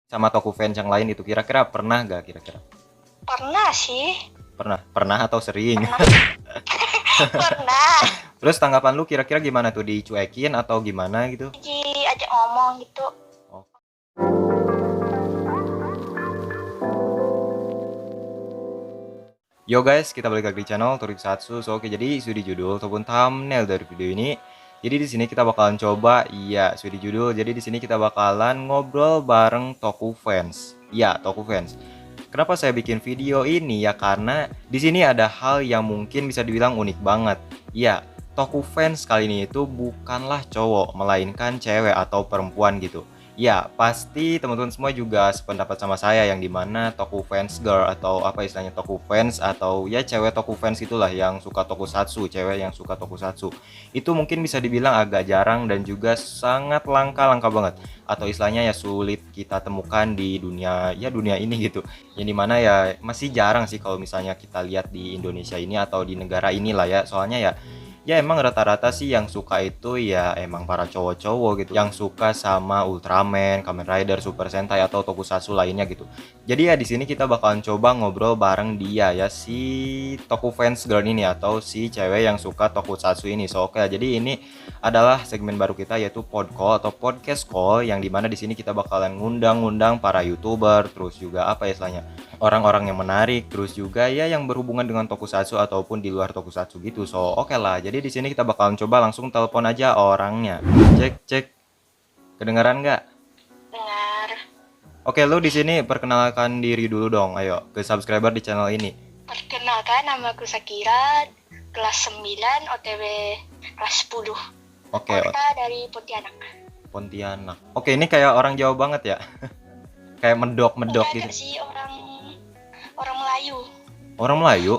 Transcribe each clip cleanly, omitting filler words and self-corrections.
sama Toku fans yang lain itu kira-kira pernah gak kira-kira? Pernah sih. Pernah atau sering? Pernah. Terus tanggapan lu kira-kira gimana tuh, dicuekin atau gimana gitu? Diajak ngomong gitu. Oh. Yo guys, kita balik lagi di channel Tokusatsu. So, oke, jadi sudah judul ataupun thumbnail dari video ini. Jadi di sini kita bakalan coba, iya, sudah judul. Jadi di sini kita bakalan ngobrol bareng Toku fans. Iya, Toku fans. Kenapa saya bikin video ini ya, karena di sini ada hal yang mungkin bisa dibilang unik banget. Iya, Toku fans kali ini itu bukanlah cowok, melainkan cewek atau perempuan gitu. Ya, pasti teman-teman semua juga sependapat sama saya yang dimana Toku fans girl atau apa istilahnya Toku fans atau ya cewek Toku fans itulah yang suka Tokusatsu, cewek yang suka Tokusatsu. Itu mungkin bisa dibilang agak jarang dan juga sangat langka banget atau istilahnya ya sulit kita temukan di dunia ini gitu. Yang dimana ya masih jarang sih kalau misalnya kita lihat di Indonesia ini atau di negara inilah ya. Soalnya ya emang rata-rata sih yang suka itu ya emang para cowok-cowok gitu yang suka sama Ultraman, Kamen Rider, Super Sentai atau Tokusatsu lainnya gitu. Jadi ya di sini kita bakalan coba ngobrol bareng dia ya, si Toku fans girl ini atau si cewek yang suka Tokusatsu ini. So oke, jadi ini adalah segmen baru kita yaitu podcast atau podcast call yang dimana di sini kita bakalan ngundang-ngundang para YouTuber, terus juga apa ya istilahnya orang-orang yang menarik, terus juga ya yang berhubungan dengan Tokusatsu ataupun di luar Tokusatsu gitu. So oke lah, jadi di sini kita bakalan coba langsung telepon aja orangnya. Cek cek, kedengaran nggak? Dengar. Oke, lu di sini perkenalkan diri dulu dong, ayo ke subscriber di channel ini. Perkenalkan, nama aku Sakira, kelas 9, OTW kelas 10. Oke, Kota dari Pontianak. Pontianak. Oke, ini kayak orang Jawa banget ya. Kayak medok-medok Enggak gitu. ada sih, orang Melayu. Orang Melayu?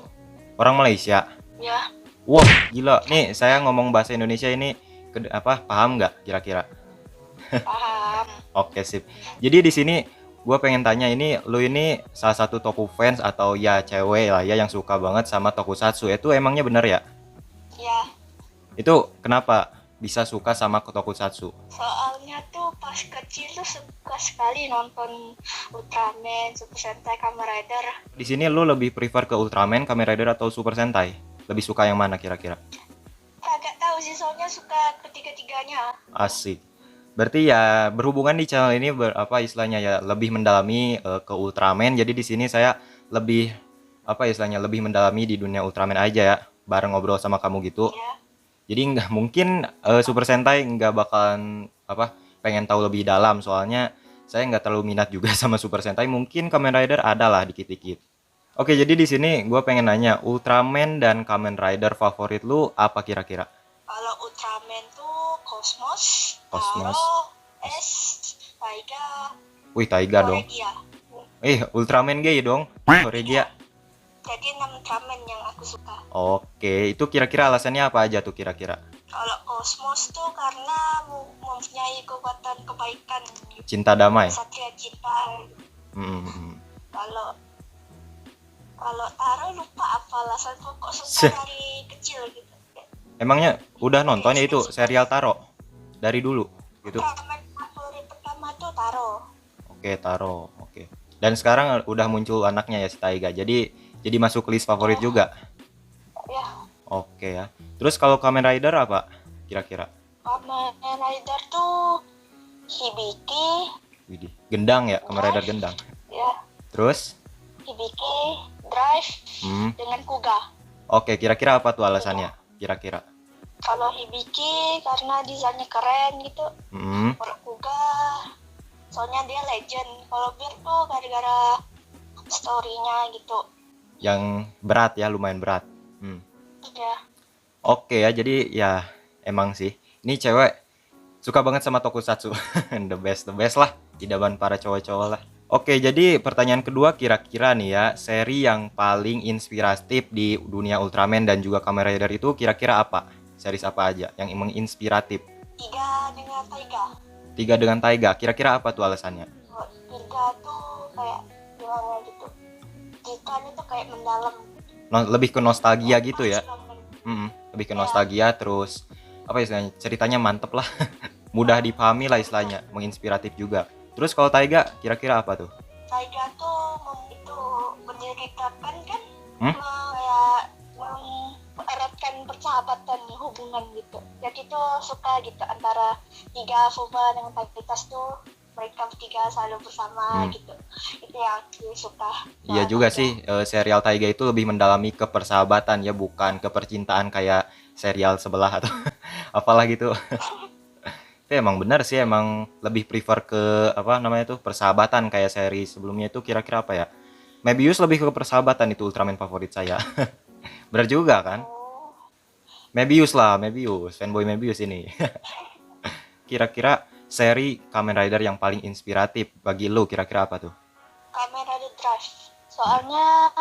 Orang Malaysia? Ya, Wah, gila. Nih, saya ngomong bahasa Indonesia ini paham nggak kira-kira? paham. Oke, sip. Jadi di sini gue pengen tanya, ini lu ini salah satu Toku fans atau ya cewek lah ya yang suka banget sama Tokusatsu. Itu emangnya bener ya? Ya, Itu kenapa bisa suka sama Tokusatsu? soalnya tuh pas kecil tuh suka sekali nonton Ultraman, Super Sentai, Kamen Rider. Di sini lu lebih prefer ke Ultraman, Kamen Rider atau Super Sentai? Lebih suka yang mana kira-kira? Agak tahu sih, soalnya suka ketiga-tiganya. Asik. Berarti ya berhubungan di channel ini apa istilahnya ya lebih mendalami ke Ultraman. Jadi di sini saya lebih apa istilahnya lebih mendalami di dunia Ultraman aja ya, bareng ngobrol sama kamu gitu. Ya, Jadi nggak mungkin Super Sentai nggak bakalan apa pengen tahu lebih dalam, soalnya saya nggak terlalu minat juga sama Super Sentai. Mungkin Kamen Rider ada lah dikit-dikit. Oke, jadi di sini gue pengen nanya, Ultraman dan Kamen Rider favorit lu apa kira-kira? kalau Ultraman tuh Cosmos, Cosmos. Taro, S, Taiga, Wih, Taiga dong. Koregia. Ultraman gay dong. Koregia. Jadi 6 Ultraman yang aku suka. Oke, itu kira-kira alasannya apa aja tuh kira-kira? Kalau Cosmos tuh karena mempunyai kekuatan kebaikan, Cinta damai. satria cinta. Hmm. Kalau kalau Taro lupa apa alasan pokok Seh. suka dari kecil gitu. Emangnya udah nonton ya itu serial Taro dari dulu gitu? Ultraman favorit pertama tuh Taro. Oke, Taro. Oke. Dan sekarang udah muncul anaknya ya si Taiga. Jadi masuk list favorit juga. Ya, Oke ya. Terus kalau Kamen Rider apa kira-kira? Kamen Rider tuh Hibiki, Widih, gendang ya, Kamen Rider gendang. ya, Terus Hibiki, Drive, hmm. dengan Kuga. Oke, kira-kira apa tuh alasannya? Kira-kira. Kalau Hibiki karena desainnya keren gitu. Hmm. Kalau Kuga soalnya dia legend. Kalau Bir tuh gara-gara story-nya gitu. Yang berat ya, lumayan berat. Ya, Oke ya, jadi ya emang sih ini cewek suka banget sama Tokusatsu. The best lah, idaman para cowok-cowok lah. Oke, jadi pertanyaan kedua, kira-kira nih ya, seri yang paling inspiratif di dunia Ultraman dan juga Kamen Rider itu kira-kira apa? Series apa aja yang menginspiratif? 3 dengan Taiga. 3 dengan Taiga, kira-kira apa tuh alasannya? 3 tuh kayak gimana gitu. Ceritanya tuh kayak mendalam. Lebih ke nostalgia gitu ya? Pas Lebih ke nostalgia, terus apa istilahnya, ceritanya mantep lah. Mudah dipahami lah istilahnya, menginspiratif juga. Terus kalau Taiga kira-kira apa tuh? Taiga tuh itu menceritakan kan Hmm? kayak mengeratkan persahabatan hubungan gitu. Jadi tuh suka gitu antara tiga Fuma dengan Taitas tuh mereka bertiga selalu bersama gitu. Itu yang aku suka Iya soal juga Taiga. sih, serial Taiga itu lebih mendalami ke persahabatan ya, bukan ke percintaan kayak serial sebelah atau apalah gitu. Tapi emang benar sih, emang lebih prefer ke apa namanya tuh persahabatan kayak seri sebelumnya itu kira-kira apa ya? Mebius lebih ke persahabatan itu Ultraman favorit saya. Benar juga kan? Oh, Mebius lah, Mebius, fanboy Mebius ini. Kira-kira seri Kamen Rider yang paling inspiratif bagi lu kira-kira apa tuh? kamera di Drive. Soalnya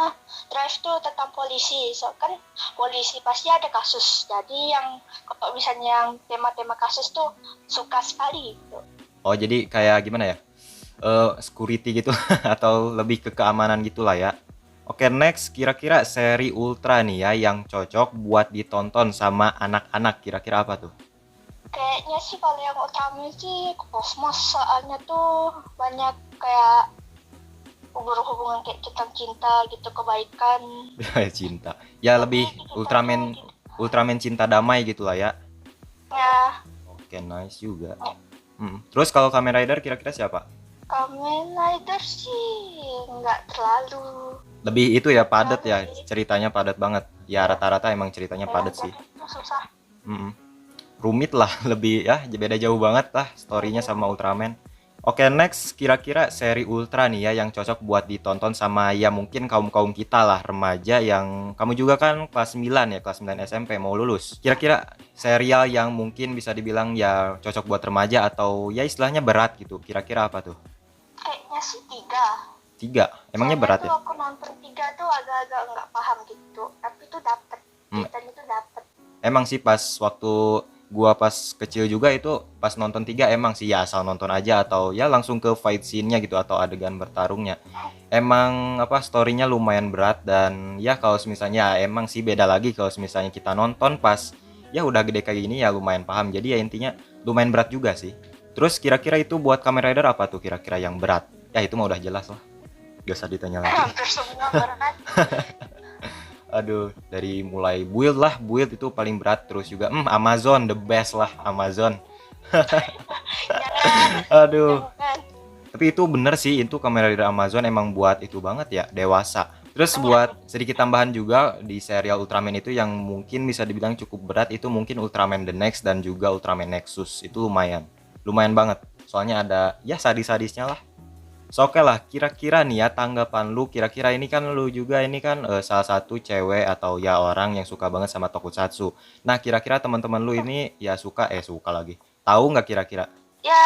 Drive tuh tentang polisi. So kan polisi pasti ada kasus. Jadi yang kalau misalnya yang tema-tema kasus tuh suka sekali gitu. Oh, jadi kayak gimana ya? Security gitu atau lebih ke keamanan gitulah ya. Oke, next kira-kira seri Ultra nih ya yang cocok buat ditonton sama anak-anak kira-kira apa tuh? Kayaknya sih kalau yang utama sih Cosmos, soalnya tuh banyak kayak hubungan kayak tentang cinta gitu, kebaikan. Cinta. Ya Tapi lebih ceritanya Ultraman gitu. Ultraman cinta damai gitulah ya. Ya, Oke, nice juga. Terus kalau Kamen Rider kira-kira siapa? Kamen Rider sih nggak terlalu. Lebih itu ya padat Terlalu ya, sih. ceritanya padat banget. Ya rata-rata emang ceritanya Ya, padat sih. jadi itu susah. Mm-mm. Rumit lah, lebih ya beda jauh banget lah storynya sama Ultraman. Oke, next kira-kira seri Ultra nih ya yang cocok buat ditonton sama ya mungkin kaum-kaum kita lah remaja yang kamu juga kan kelas 9 ya, kelas 9 SMP mau lulus. Kira-kira serial yang mungkin bisa dibilang ya cocok buat remaja atau ya istilahnya berat gitu. Kira-kira apa tuh? Kayaknya sih tiga. Tiga. Emangnya Soalnya berat tuh ya? aku nonton tiga tuh agak-agak nggak paham gitu. Tapi tuh dapet. Hmm. Ceritanya tuh dapet. Emang sih pas waktu gua pas kecil juga itu pas nonton tiga emang sih ya asal nonton aja atau ya langsung ke fight scene-nya gitu atau adegan bertarungnya. Emang apa story-nya lumayan berat dan ya kalau misalnya emang sih beda lagi kalau misalnya kita nonton pas ya udah gede kayak gini ya lumayan paham. Jadi ya intinya lumayan berat juga sih. Terus kira-kira itu buat Kamen Rider apa tuh kira-kira yang berat? Ya itu mah udah jelas lah. Gak usah ditanya lagi. Hampir semua berat. Aduh, dari mulai build lah, build itu paling berat terus juga Amazon the best lah, Amazon. Jangan, Aduh, jangan. tapi itu bener sih, itu kamera dari Amazon emang buat itu banget ya, dewasa. Terus Banyak. buat sedikit tambahan juga di serial Ultraman itu yang mungkin bisa dibilang cukup berat itu mungkin Ultraman The Next dan juga Ultraman Nexus. Itu lumayan. Lumayan banget. Soalnya ada ya sadis-sadisnya lah. So, oke lah, kira-kira nih ya tanggapan lu, kira-kira ini kan lu juga ini kan salah satu cewek atau ya orang yang suka banget sama tokusatsu. Nah, kira-kira teman-teman lu ini ya suka lagi. Tahu nggak kira-kira? Ya,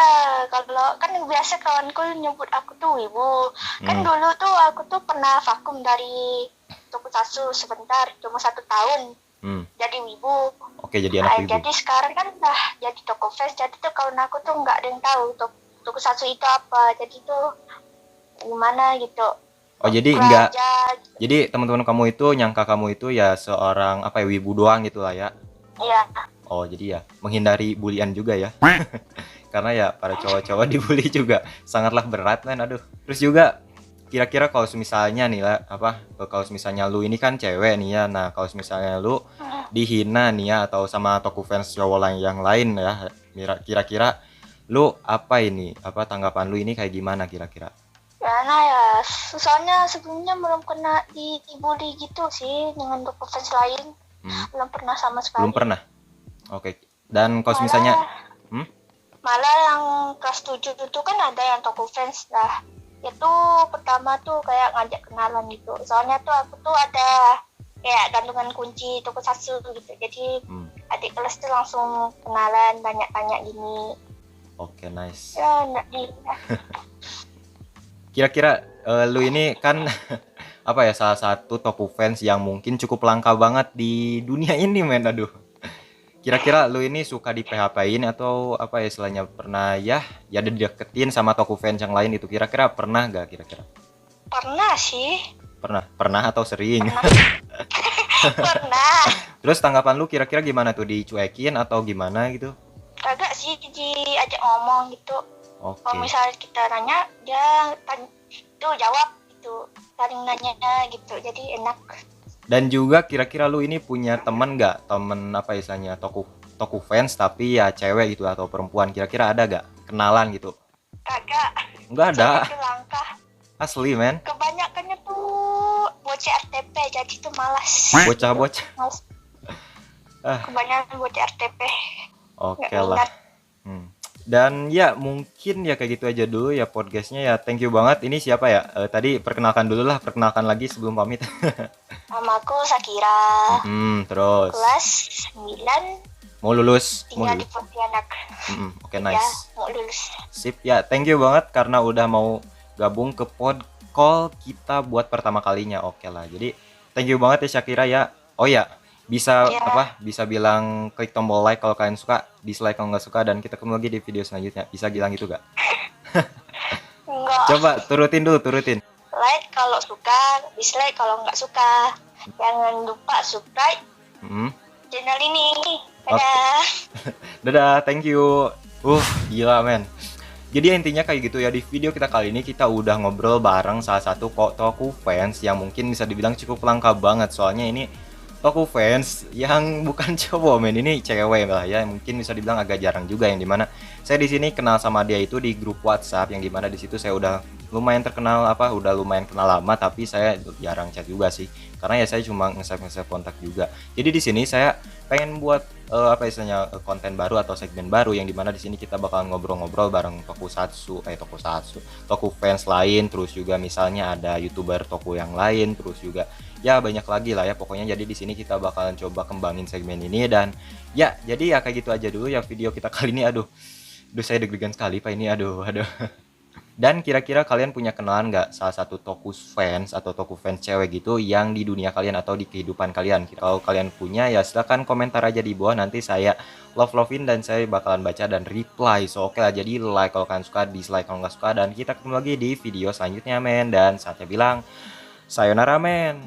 kalau kan biasa kawanku nyebut aku tuh wibu. Kan dulu tuh aku tuh pernah vakum dari tokusatsu sebentar, cuma 1 tahun. Jadi wibu. Oke, jadi anak wibu. Jadi sekarang kan udah jadi toko fans, jadi tuh kawan aku tuh nggak ada yang tahu tokusatsu itu apa. Jadi tuh gimana gitu. Oh, jadi Kurang enggak. aja. Jadi teman-teman kamu itu nyangka kamu itu ya seorang apa ya wibu doang gitu lah ya. Iya. Oh, jadi ya menghindari bulian juga ya. Karena ya para cowok-cowok dibully juga sangatlah berat kan, aduh. Terus juga kira-kira kalau misalnya nih lah apa kalau misalnya lu ini kan cewek nih ya. Nah, kalau misalnya lu dihina nih ya atau sama toku fans cowok lain yang lain ya, kira-kira lu apa ini? Apa tanggapan lu ini kayak gimana kira-kira? Karena ya, soalnya sebelumnya belum kena dibully gitu sih dengan toko fans lain. Belum pernah sama sekali. Belum pernah. Oke. Dan kalau misalnya malah yang kelas 7 itu kan ada yang toko fans lah. Itu pertama tuh kayak ngajak kenalan gitu. Soalnya tuh aku tuh ada kayak gantungan kunci tokusatsu gitu. Jadi adik kelas tuh langsung kenalan, banyak-banyak gini. Oke, nice. Ya, enggak di. Kira-kira lu ini kan apa ya salah satu toku fans yang mungkin cukup langka banget di dunia ini men, aduh. Kira-kira lu ini suka di PHP-in atau apa ya istilahnya pernah ya dideketin sama toku fans yang lain itu kira-kira pernah gak kira-kira? Pernah sih. Pernah atau sering? Pernah. Terus tanggapan lu kira-kira gimana tuh, dicuekin atau gimana gitu? Kagak sih diajak ngomong gitu. Kalau Oke. misalnya kita nanya, dia itu jawab gitu, saling nanya gitu, jadi enak. Dan juga kira-kira lu ini punya temen nggak? Temen apa istilahnya? Toku fans tapi ya cewek gitu atau perempuan. Kira-kira ada gak? Kenalan gitu. Kagak, Nggak ada. cewek tuh langka. Asli, men. Kebanyakannya tuh bocah RTP, jadi tuh malas. Bocah-bocah. Malas. Ah, Kebanyakan bocah RTP, nggak oke lah. minat. Hmm. Dan ya mungkin ya kayak gitu aja dulu ya podcastnya ya. Thank you banget. Ini siapa ya? Tadi perkenalkan dulu lah. Perkenalkan lagi sebelum pamit. Namaku Sakira, Terus kelas 9, mau lulus. Mau tinggal di lulus. Pontianak. Oke, Ya, nice. mau lulus. Sip ya. Thank you banget karena udah mau gabung ke call kita buat pertama kalinya. Oke lah. Jadi thank you banget ya Syakira ya. Oh ya, bisa Ya, apa? Bisa bilang klik tombol like kalau kalian suka, dislike kalau nggak suka, dan kita ketemu lagi di video selanjutnya. Bisa bilang gitu gak? enggak. Coba turutin dulu, turutin. Like kalau suka, dislike kalau nggak suka. Jangan lupa subscribe Hmm. channel ini. Oke. Dadah. Dadah, thank you. Gila men. Jadi intinya kayak gitu ya, di video kita kali ini kita udah ngobrol bareng salah satu Toku fans yang mungkin bisa dibilang cukup langka banget. Soalnya ini Toku fans yang bukan cowok men, ini cewek lah ya. Mungkin bisa dibilang agak jarang juga, yang dimana saya di sini kenal sama dia itu di grup WhatsApp, yang dimana di situ saya udah lumayan terkenal udah lumayan kenal lama, tapi saya jarang chat juga sih. Karena ya saya cuma nge-save kontak juga. Jadi di sini saya pengen buat apa istilahnya konten baru atau segmen baru, yang dimana di sini kita bakalan ngobrol-ngobrol bareng toku fans lain, terus juga misalnya ada youtuber toku yang lain, terus juga ya banyak lagi lah ya pokoknya. Jadi di sini kita bakalan coba kembangin segmen ini, dan ya jadi ya kayak gitu aja dulu ya video kita kali ini. Aduh saya deg-degan sekali pak ini, aduh. Dan kira-kira kalian punya kenalan nggak salah satu toku fans atau toku fans cewek gitu yang di dunia kalian atau di kehidupan kalian? Kalau kalian punya ya silahkan komentar aja di bawah, nanti saya love-lovein dan saya bakalan baca dan reply. So oke lah, jadi like kalau kalian suka, dislike kalau nggak suka, dan kita ketemu lagi di video selanjutnya men. Dan saatnya bilang sayonara men.